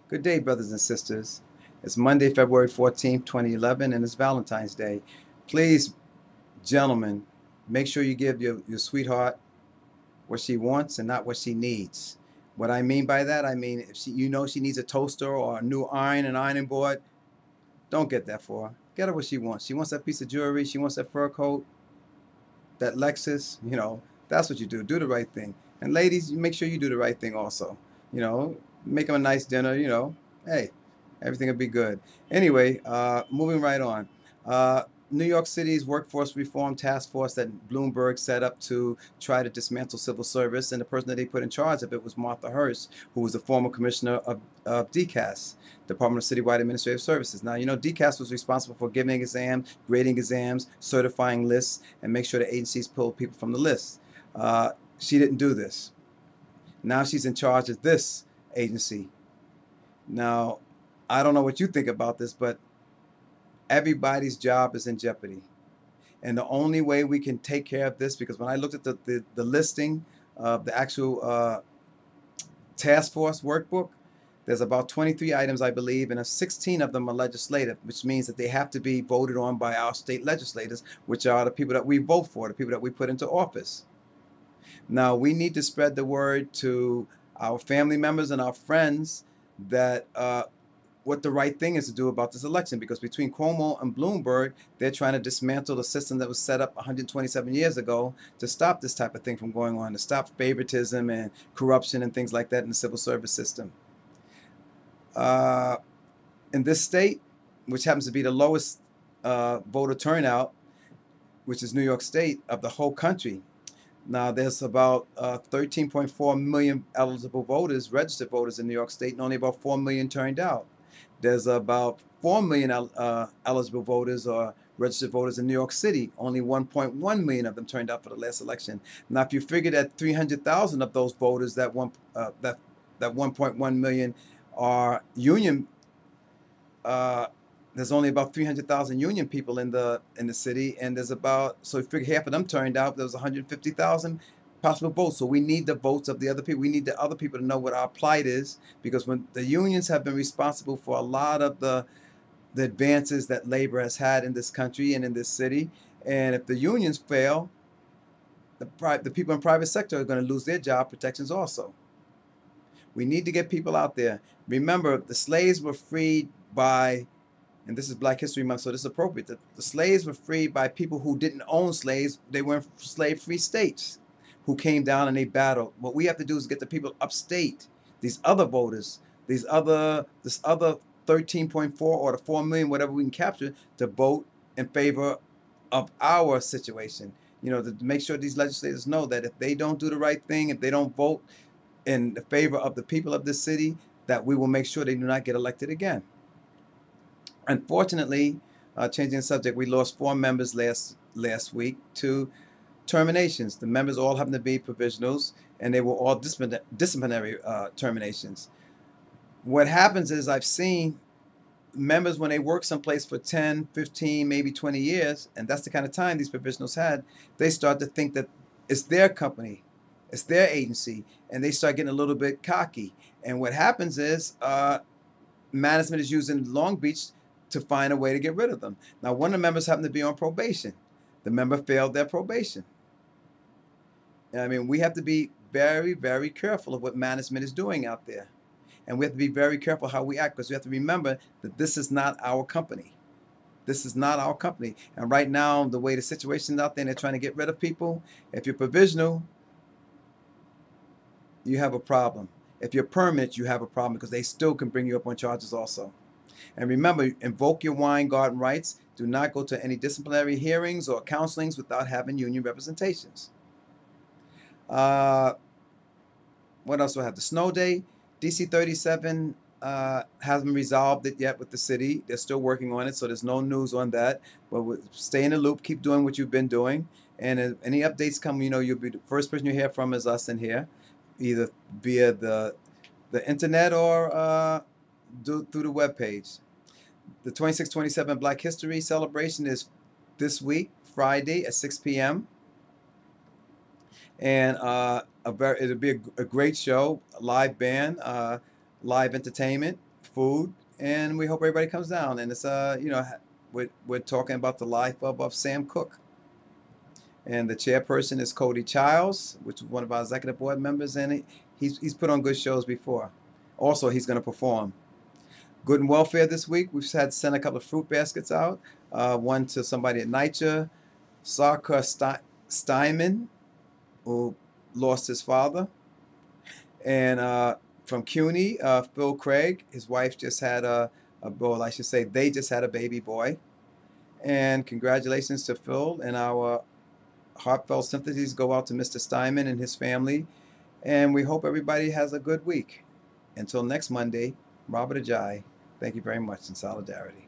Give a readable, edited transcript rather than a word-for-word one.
Good day, brothers and sisters. It's Monday, February 14th, 2011, and it's Valentine's Day. Please, gentlemen, make sure you give your sweetheart what she wants and not what she needs. What I mean by that, I mean if she needs a toaster or a new an ironing board, don't get that for her. Get her what she wants. She wants that piece of jewelry. She wants that fur coat, that Lexus. That's what you do. Do the right thing. And ladies, you make sure you do the right thing also. Make them a nice dinner. Hey, everything will be good. Anyway, moving right on. New York City's workforce reform task force that Bloomberg set up to try to dismantle civil service, and the person that they put in charge of it was Martha Hurst, who was the former commissioner of DCAS, Department of Citywide Administrative Services. Now, DCAS was responsible for giving exams, grading exams, certifying lists, and make sure the agencies pull people from the list. She didn't do this. Now she's in charge of this agency. Now, I don't know what you think about this, but everybody's job is in jeopardy. And the only way we can take care of this, because when I looked at the listing of the actual task force workbook, there's about 23 items, I believe, and 16 of them are legislative, which means that they have to be voted on by our state legislators, which are the people that we vote for, the people that we put into office. Now, we need to spread the word to our family members and our friends that what the right thing is to do about this election, because between Cuomo and Bloomberg, they're trying to dismantle the system that was set up 127 years ago to stop this type of thing from going on, to stop favoritism and corruption and things like that in the civil service system. In this state, which happens to be the lowest voter turnout, which is New York State, of the whole country. Now, there's about 13.4 million eligible voters, registered voters in New York State, and only about 4 million turned out. There's about 4 million eligible voters or registered voters in New York City. Only 1.1 million of them turned out for the last election. Now, if you figure that 300,000 of those voters, that 1.1 million are union, there's only about 300,000 union people in the city, and there's about, so you figure half of them turned out. There was 150,000 possible votes. So we need the votes of the other people. We need the other people to know what our plight is, because when the unions have been responsible for a lot of the advances that labor has had in this country and in this city, and if the unions fail, the people in private sector are going to lose their job protections also. We need to get people out there. Remember, the slaves were freed by, and this is Black History Month, so this is appropriate. The slaves were freed by people who didn't own slaves. They were in slave-free states who came down and they battled. What we have to do is get the people upstate, these other voters, this other 13.4 or the 4 million, whatever we can capture, to vote in favor of our situation. To make sure these legislators know that if they don't do the right thing, if they don't vote in the favor of the people of this city, that we will make sure they do not get elected again. Unfortunately, changing the subject, we lost 4 members last week to terminations. The members all happen to be provisionals, and they were all disciplinary terminations. What happens is, I've seen members, when they work someplace for 10, 15, maybe 20 years, and that's the kind of time these provisionals had, they start to think that it's their company, it's their agency, and they start getting a little bit cocky. And what happens is management is using Long Beach to find a way to get rid of them. Now, one of the members happened to be on probation. The member failed their probation. I mean, we have to be very, very careful of what management is doing out there. And we have to be very careful how we act, because we have to remember that this is not our company. This is not our company. And right now, the way the situation is out there, and they're trying to get rid of people, if you're provisional, you have a problem. If you're permanent, you have a problem, because they still can bring you up on charges also. And remember, invoke your wine garden rights. Do not go to any disciplinary hearings or counselings without having union representations. What else do I have? The snow day. DC 37 hasn't resolved it yet with the city. They're still working on it, so there's no news on that. But stay in the loop. Keep doing what you've been doing. And if any updates come, you'll be the first person you hear from is us in here, either via the internet or through the webpage. The 2627 Black History celebration is this week, Friday at 6 p.m. And it'll be a great show, a live band, live entertainment food, and we hope everybody comes down. And it's we're talking about the life of Sam Cooke, and the chairperson is Cody Childs, which is one of our executive board members, and he's put on good shows before. Also, he's going to perform. Good and Welfare this week, we've had to send a couple of fruit baskets out. One to somebody at NYCHA, Sarka Steinman, who lost his father. And from CUNY, Phil Craig, his wife just had I should say they just had a baby boy. And congratulations to Phil, and our heartfelt sympathies go out to Mr. Steinman and his family. And we hope everybody has a good week. Until next Monday, Robert Ajay, thank you very much in solidarity.